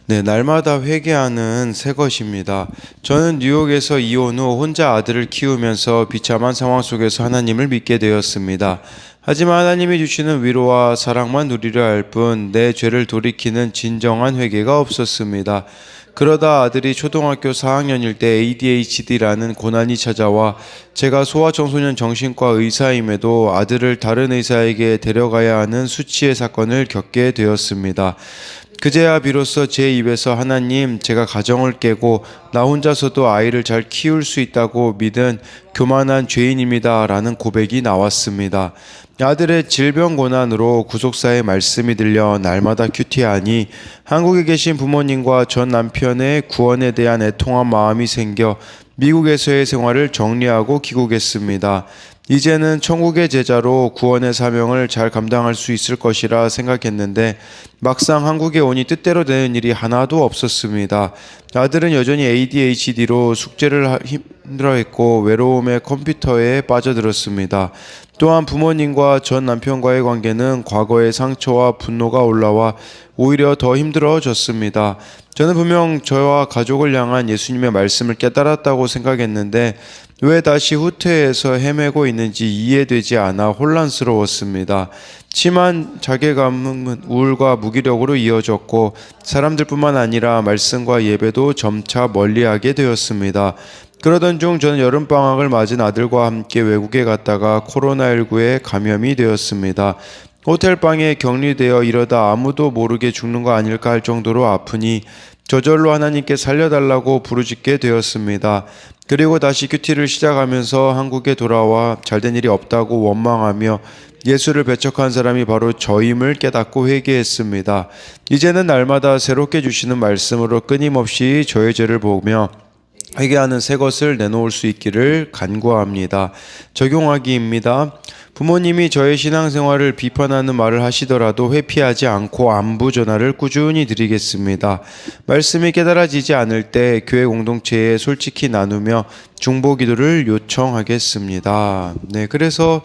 네, 날마다 회개하는 새 것입니다. 저는 뉴욕에서 이혼 후 혼자 아들을 키우면서 비참한 상황 속에서 하나님을 믿게 되었습니다. 하지만 하나님이 주시는 위로와 사랑만 누리려 할 뿐 내 죄를 돌이키는 진정한 회개가 없었습니다. 그러다 아들이 초등학교 4학년일 때 ADHD라는 고난이 찾아와 제가 소아청소년 정신과 의사임에도 아들을 다른 의사에게 데려가야 하는 수치의 사건을 겪게 되었습니다. 그제야 비로소 제 입에서 하나님, 제가 가정을 깨고 나 혼자서도 아이를 잘 키울 수 있다고 믿은 교만한 죄인입니다 라는 고백이 나왔습니다. 아들의 질병 고난으로 구속사의 말씀이 들려 날마다 큐티하니 한국에 계신 부모님과 전 남편의 구원에 대한 애통한 마음이 생겨 미국에서의 생활을 정리하고 귀국했습니다. 이제는 천국의 제자로 구원의 사명을 잘 감당할 수 있을 것이라 생각했는데 막상 한국에 오니 뜻대로 되는 일이 하나도 없었습니다. 아들은 여전히 ADHD로 숙제를 힘들어했고 외로움에 컴퓨터에 빠져들었습니다. 또한 부모님과 전 남편과의 관계는 과거의 상처와 분노가 올라와 오히려 더 힘들어졌습니다. 저는 분명 저와 가족을 향한 예수님의 말씀을 깨달았다고 생각했는데 왜 다시 후퇴해서 헤매고 있는지 이해되지 않아 혼란스러웠습니다. 심한 자괴감은 우울과 무기력으로 이어졌고 사람들뿐만 아니라 말씀과 예배도 점차 멀리하게 되었습니다. 그러던 중 저는 여름방학을 맞은 아들과 함께 외국에 갔다가 코로나19에 감염이 되었습니다. 호텔방에 격리되어 이러다 아무도 모르게 죽는 거 아닐까 할 정도로 아프니 저절로 하나님께 살려달라고 부르짖게 되었습니다. 그리고 다시 큐티를 시작하면서 한국에 돌아와 잘된 일이 없다고 원망하며 예수를 배척한 사람이 바로 저임을 깨닫고 회개했습니다. 이제는 날마다 새롭게 주시는 말씀으로 끊임없이 저의 죄를 보며 회개하는 새 것을 내놓을 수 있기를 간구합니다. 적용하기입니다. 부모님이 저의 신앙생활을 비판하는 말을 하시더라도 회피하지 않고 안부 전화를 꾸준히 드리겠습니다. 말씀이 깨달아지지 않을 때 교회 공동체에 솔직히 나누며 중보 기도를 요청하겠습니다. 네, 그래서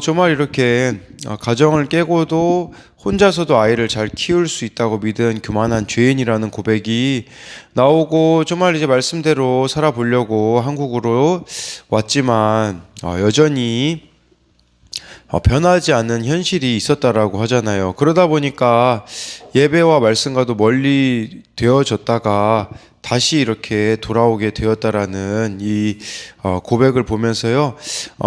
정말 이렇게 가정을 깨고도 혼자서도 아이를 잘 키울 수 있다고 믿은 교만한 죄인이라는 고백이 나오고 정말 이제 말씀대로 살아보려고 한국으로 왔지만 여전히 변하지 않는 현실이 있었다라고 하잖아요. 그러다 보니까 예배와 말씀과도 멀리 되어졌다가 다시 이렇게 돌아오게 되었다라는 이 고백을 보면서요.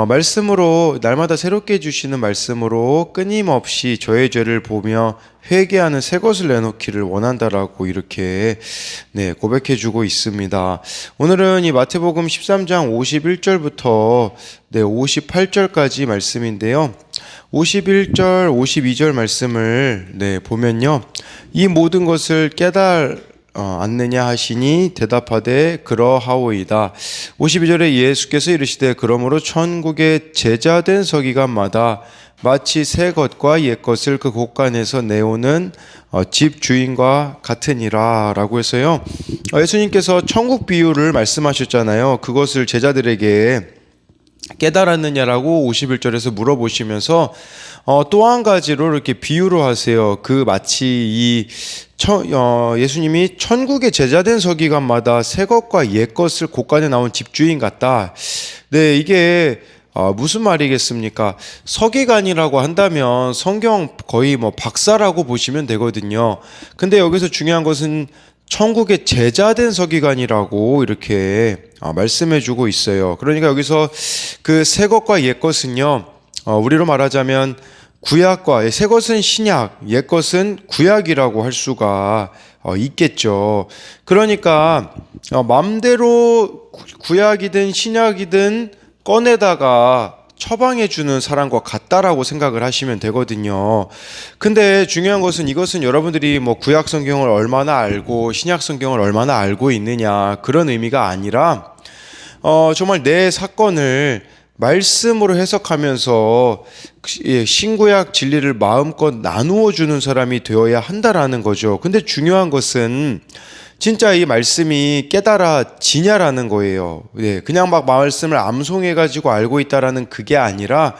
말씀으로 날마다 새롭게 주시는 말씀으로 끊임없이 저의 죄를 보며 회개하는 새 것을 내놓기를 원한다라고 이렇게 고백해 주고 있습니다. 오늘은 이 마태복음 13장 51절부터 58절까지 말씀인데요. 51절, 52절 말씀을 보면요. 이 모든 것을 않느냐 하시니 대답하되 그러하오이다. 52절에 예수께서 이르시되 그러므로 천국의 제자된 서기관마다 마치 새 것과 옛 것을 그 곳간에서 내오는 집 주인과 같으니라 라고 해서요. 예수님께서 천국 비유를 말씀하셨잖아요. 그것을 제자들에게 깨달았느냐라고 51절에서 물어보시면서 또 한 가지로 이렇게 비유로 하세요. 그 마치 예수님이 천국의 제자된 서기관마다 새 것과 옛 것을 곳간에 나온 집주인 같다. 네, 이게 무슨 말이겠습니까? 서기관이라고 한다면 성경 거의 박사라고 보시면 되거든요. 근데 여기서 중요한 것은 천국의 제자된 서기관이라고 이렇게 말씀해 주고 있어요. 그러니까 여기서 그 새 것과 옛 것은요, 우리로 말하자면 구약과 새 것은 신약, 옛 것은 구약이라고 할 수가 있겠죠. 그러니까 마음대로 구약이든 신약이든 꺼내다가 처방해 주는 사람과 같다라고 생각을 하시면 되거든요. 근데 중요한 것은 이것은 여러분들이 구약 성경을 얼마나 알고 신약 성경을 얼마나 알고 있느냐 그런 의미가 아니라 정말 내 사건을 말씀으로 해석하면서 신구약 진리를 마음껏 나누어 주는 사람이 되어야 한다라는 거죠. 근데 중요한 것은 진짜 이 말씀이 깨달아지냐라는 거예요. 그냥 말씀을 암송해가지고 알고 있다라는 그게 아니라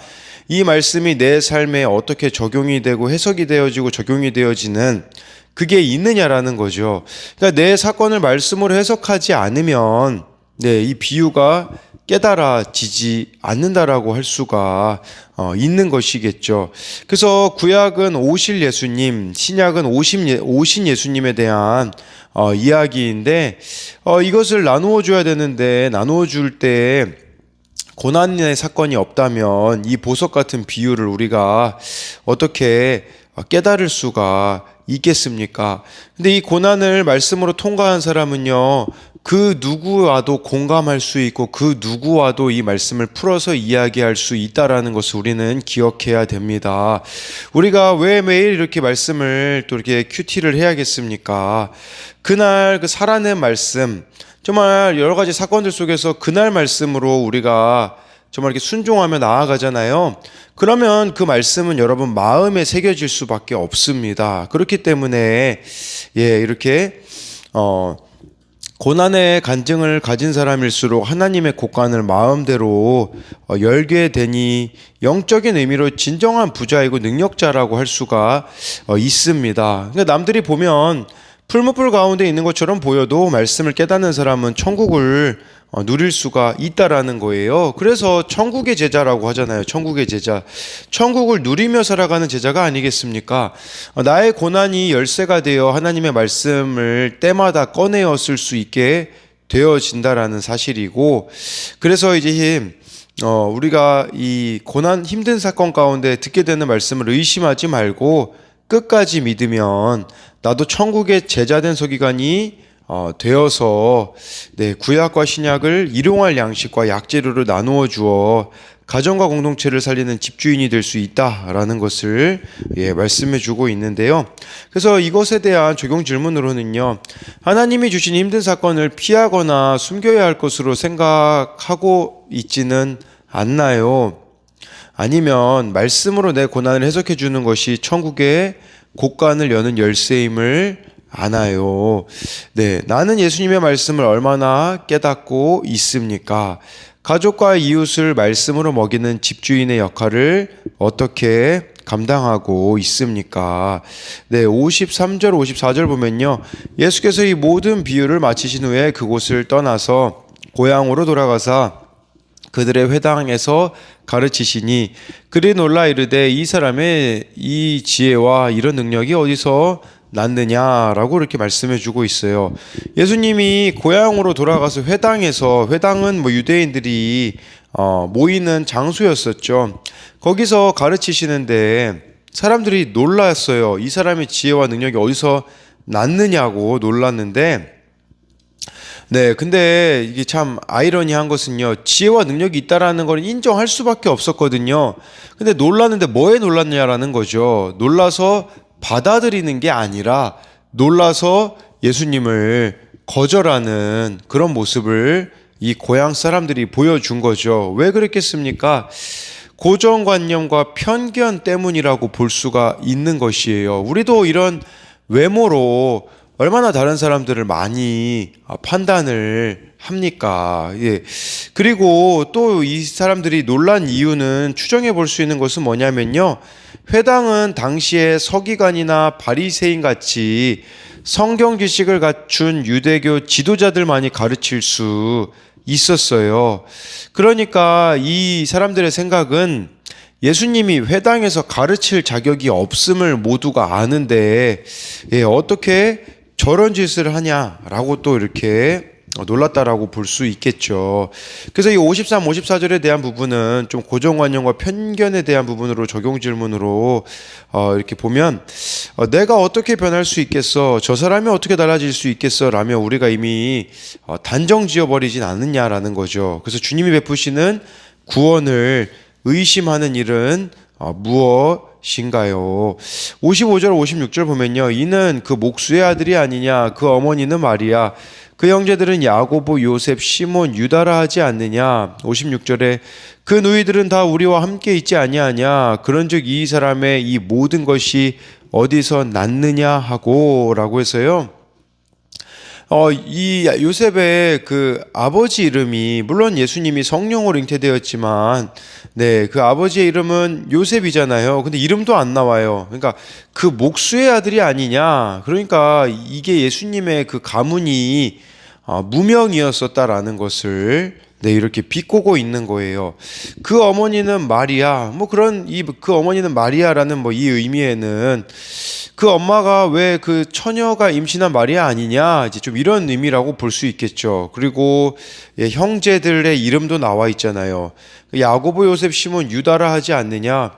이 말씀이 내 삶에 어떻게 적용이 되고 해석이 되어지고 적용이 되어지는 그게 있느냐라는 거죠. 그러니까 내 사건을 말씀으로 해석하지 않으면 이 비유가 깨달아지지 않는다라고 할 수가 있는 것이겠죠. 그래서 구약은 오실 예수님, 신약은 오신 예수님에 대한 이야기인데 이것을 나누어 줘야 되는데 나누어 줄 때 고난의 사건이 없다면 이 보석 같은 비유를 우리가 어떻게 깨달을 수가 있겠습니까? 근데 이 고난을 말씀으로 통과한 사람은요, 그 누구와도 공감할 수 있고 그 누구와도 이 말씀을 풀어서 이야기할 수 있다라는 것을 우리는 기억해야 됩니다. 우리가 왜 매일 이렇게 말씀을 또 이렇게 큐티를 해야겠습니까? 그날 그 살아낸 말씀, 정말 여러 가지 사건들 속에서 그날 말씀으로 우리가 정말 이렇게 순종하며 나아가잖아요. 그러면 그 말씀은 여러분 마음에 새겨질 수밖에 없습니다. 그렇기 때문에 이렇게 고난의 간증을 가진 사람일수록 하나님의 곡간을 마음대로 열게 되니 영적인 의미로 진정한 부자이고 능력자라고 할 수가 있습니다. 그러니까 남들이 보면 풀무불 가운데 있는 것처럼 보여도 말씀을 깨닫는 사람은 천국을 누릴 수가 있다라는 거예요. 그래서 천국의 제자라고 하잖아요. 천국의 제자. 천국을 누리며 살아가는 제자가 아니겠습니까? 나의 고난이 열쇠가 되어 하나님의 말씀을 때마다 꺼내어 쓸 수 있게 되어진다라는 사실이고, 그래서 이제 우리가 이 고난 힘든 사건 가운데 듣게 되는 말씀을 의심하지 말고 끝까지 믿으면 나도 천국의 제자된 서기관이 되어서 구약과 신약을 일용할 양식과 약재료를 나누어 주어 가정과 공동체를 살리는 집주인이 될 수 있다라는 것을 말씀해 주고 있는데요. 그래서 이것에 대한 적용 질문으로는요, 하나님이 주신 힘든 사건을 피하거나 숨겨야 할 것으로 생각하고 있지는 않나요? 아니면 말씀으로 내 고난을 해석해 주는 것이 천국의 곡간을 여는 열쇠임을 아나요? 나는 예수님의 말씀을 얼마나 깨닫고 있습니까? 가족과 이웃을 말씀으로 먹이는 집주인의 역할을 어떻게 감당하고 있습니까? 53절, 54절 보면요, 예수께서 이 모든 비유를 마치신 후에 그곳을 떠나서 고향으로 돌아가사 그들의 회당에서 가르치시니 그들이 놀라 이르되 이 사람의 이 지혜와 이런 능력이 어디서 났느냐라고 이렇게 말씀해 주고 있어요. 예수님이 고향으로 돌아가서 회당은 유대인들이 모이는 장소였었죠. 거기서 가르치시는데 사람들이 놀랐어요. 이 사람의 지혜와 능력이 어디서 났느냐고 놀랐는데, 근데 이게 참 아이러니한 것은요, 지혜와 능력이 있다라는 걸 인정할 수밖에 없었거든요. 근데 놀랐는데 뭐에 놀랐냐라는 거죠. 놀라서 받아들이는 게 아니라 놀라서 예수님을 거절하는 그런 모습을 이 고향 사람들이 보여준 거죠. 왜 그랬겠습니까? 고정관념과 편견 때문이라고 볼 수가 있는 것이에요. 우리도 이런 외모로 얼마나 다른 사람들을 많이 판단을 합니까? 그리고 또 이 사람들이 놀란 이유는 추정해 볼 수 있는 것은 뭐냐면요, 회당은 당시에 서기관이나 바리새인 같이 성경 지식을 갖춘 유대교 지도자들만이 가르칠 수 있었어요. 그러니까 이 사람들의 생각은 예수님이 회당에서 가르칠 자격이 없음을 모두가 아는데 어떻게 저런 짓을 하냐라고 또 이렇게 놀랐다라고 볼 수 있겠죠. 그래서 이 53, 54절에 대한 부분은 좀 고정관념과 편견에 대한 부분으로 적용 질문으로 이렇게 보면 내가 어떻게 변할 수 있겠어? 저 사람이 어떻게 달라질 수 있겠어? 라며 우리가 이미 단정 지어버리진 않느냐라는 거죠. 그래서 주님이 베푸시는 구원을 의심하는 일은 무엇인가요? 55절, 56절 보면요, 이는 그 목수의 아들이 아니냐? 그 어머니는 마리아, 그 형제들은 야고보, 요셉, 시몬, 유다라 하지 않느냐? 56절에 그 누이들은 다 우리와 함께 있지 아니하냐? 그런즉 이 사람의 이 모든 것이 어디서 났느냐 하고 라고 해서요, 이 요셉의 그 아버지 이름이 물론 예수님이 성령으로 잉태되었지만 네, 그 아버지의 이름은 요셉이잖아요. 근데 이름도 안 나와요. 그러니까 그 목수의 아들이 아니냐. 그러니까 이게 예수님의 그 가문이 무명이었었다라는 것을 네, 이렇게 비꼬고 있는 거예요. 그 어머니는 마리아, 뭐 그런 그 어머니는 마리아라는 뭐 이 의미에는 그 엄마가 왜 그 처녀가 임신한 마리아 아니냐, 이제 좀 이런 의미라고 볼 수 있겠죠. 그리고 예, 형제들의 이름도 나와 있잖아요. 야고보, 요셉, 시몬, 유다라 하지 않느냐.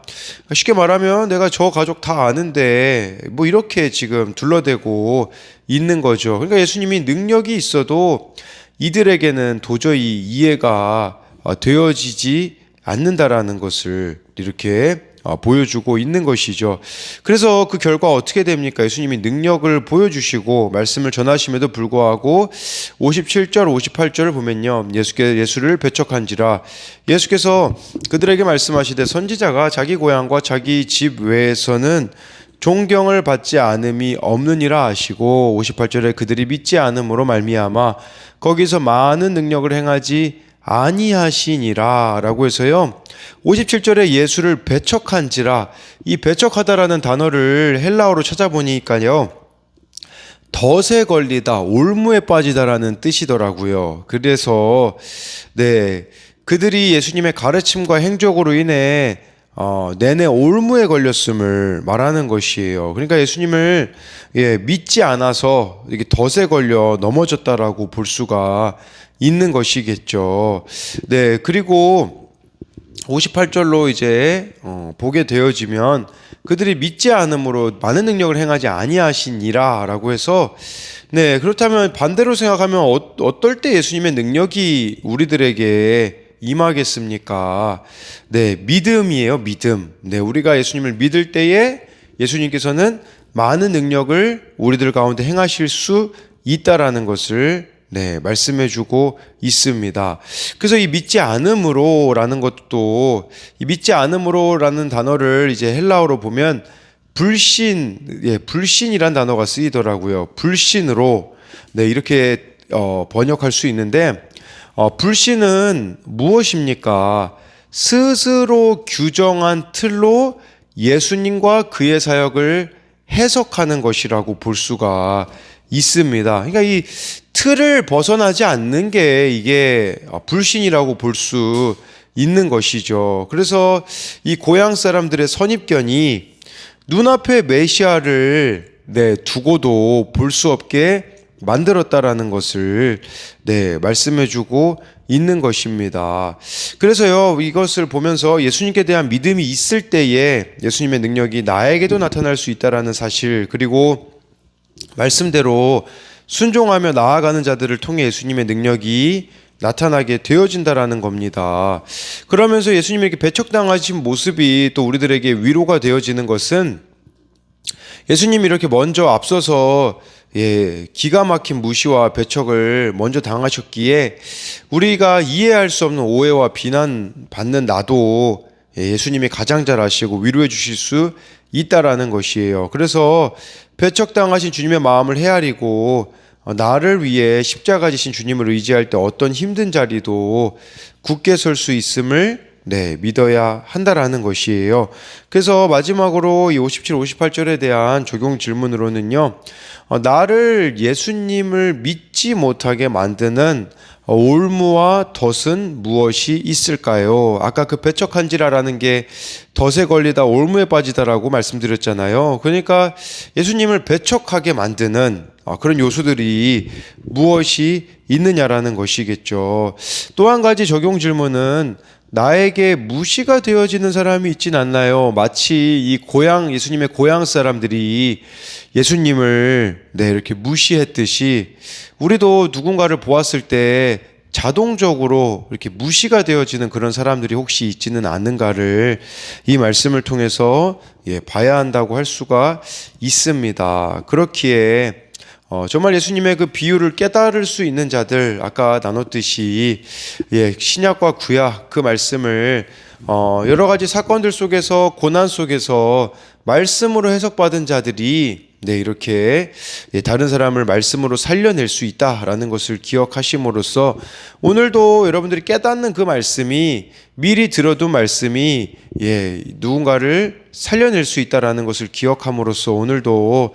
쉽게 말하면 내가 저 가족 다 아는데 뭐 이렇게 지금 둘러대고 있는 거죠. 그러니까 예수님이 능력이 있어도 이들에게는 도저히 이해가 되어지지 않는다라는 것을 이렇게 보여주고 있는 것이죠. 그래서 그 결과 어떻게 됩니까? 예수님이 능력을 보여주시고 말씀을 전하심에도 불구하고 57절, 58절을 보면요. 예수를 배척한지라 예수께서 그들에게 말씀하시되 선지자가 자기 고향과 자기 집 외에서는 존경을 받지 않음이 없느니라 하시고 58절에 그들이 믿지 않음으로 말미암아 거기서 많은 능력을 행하지 아니하시니라 라고 해서요. 57절에 예수를 배척한지라, 이 배척하다라는 단어를 헬라어로 찾아보니까요, 덫에 걸리다, 올무에 빠지다라는 뜻이더라고요. 그래서 네, 그들이 예수님의 가르침과 행적으로 인해 내내 올무에 걸렸음을 말하는 것이에요. 그러니까 예수님을 믿지 않아서 이렇게 덫에 걸려 넘어졌다라고 볼 수가 있는 것이겠죠. 네, 그리고 58절로 이제 보게 되어지면 그들이 믿지 않음으로 많은 능력을 행하지 아니하시니라라고 해서 네, 그렇다면 반대로 생각하면 어떨 때 예수님의 능력이 우리들에게 임하겠습니까? 네, 믿음이에요, 믿음. 네, 우리가 예수님을 믿을 때에 예수님께서는 많은 능력을 우리들 가운데 행하실 수 있다라는 것을 네, 말씀해 주고 있습니다. 그래서 이 믿지 않음으로라는 것도 이 믿지 않음으로라는 단어를 이제 헬라어로 보면 불신이란 단어가 쓰이더라고요. 불신으로 네, 이렇게 번역할 수 있는데 불신은 무엇입니까? 스스로 규정한 틀로 예수님과 그의 사역을 해석하는 것이라고 볼 수가 있습니다. 그러니까 이 틀을 벗어나지 않는 게 이게 불신이라고 볼 수 있는 것이죠. 그래서 이 고향 사람들의 선입견이 눈앞에 메시아를 두고도 볼 수 없게 만들었다라는 것을 말씀해주고 있는 것입니다. 그래서요, 이것을 보면서 예수님께 대한 믿음이 있을 때에 예수님의 능력이 나에게도 나타날 수 있다라는 사실, 그리고 말씀대로 순종하며 나아가는 자들을 통해 예수님의 능력이 나타나게 되어진다라는 겁니다. 그러면서 예수님에게 배척당하신 모습이 또 우리들에게 위로가 되어지는 것은 예수님이 이렇게 먼저 앞서서 기가 막힌 무시와 배척을 먼저 당하셨기에 우리가 이해할 수 없는 오해와 비난 받는 나도 예수님이 가장 잘 아시고 위로해 주실 수 있다라는 것이에요. 그래서 배척당하신 주님의 마음을 헤아리고 나를 위해 십자가 지신 주님을 의지할 때 어떤 힘든 자리도 굳게 설 수 있음을 믿어야 한다라는 것이에요. 그래서 마지막으로 이 57, 58절에 대한 적용 질문으로는요, 나를 예수님을 믿지 못하게 만드는 올무와 덫은 무엇이 있을까요? 아까 그 배척한지라라는 게 덫에 걸리다 올무에 빠지다라고 말씀드렸잖아요. 그러니까 예수님을 배척하게 만드는 그런 요소들이 무엇이 있느냐라는 것이겠죠. 또 한 가지 적용 질문은 나에게 무시가 되어지는 사람이 있진 않나요? 마치 이 예수님의 고향 사람들이 예수님을 이렇게 무시했듯이 우리도 누군가를 보았을 때 자동적으로 이렇게 무시가 되어지는 그런 사람들이 혹시 있지는 않는가를 이 말씀을 통해서 봐야 한다고 할 수가 있습니다. 그렇기에 정말 예수님의 그 비유를 깨달을 수 있는 자들, 아까 나눴듯이 신약과 구약 그 말씀을 여러 가지 사건들 속에서 고난 속에서 말씀으로 해석받은 자들이 네, 이렇게 다른 사람을 말씀으로 살려낼 수 있다라는 것을 기억하심으로써 오늘도 여러분들이 깨닫는 그 말씀이 미리 들어둔 말씀이 누군가를 살려낼 수 있다라는 것을 기억함으로써 오늘도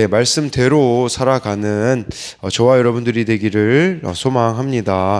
말씀대로 살아가는 저와 여러분들이 되기를 소망합니다.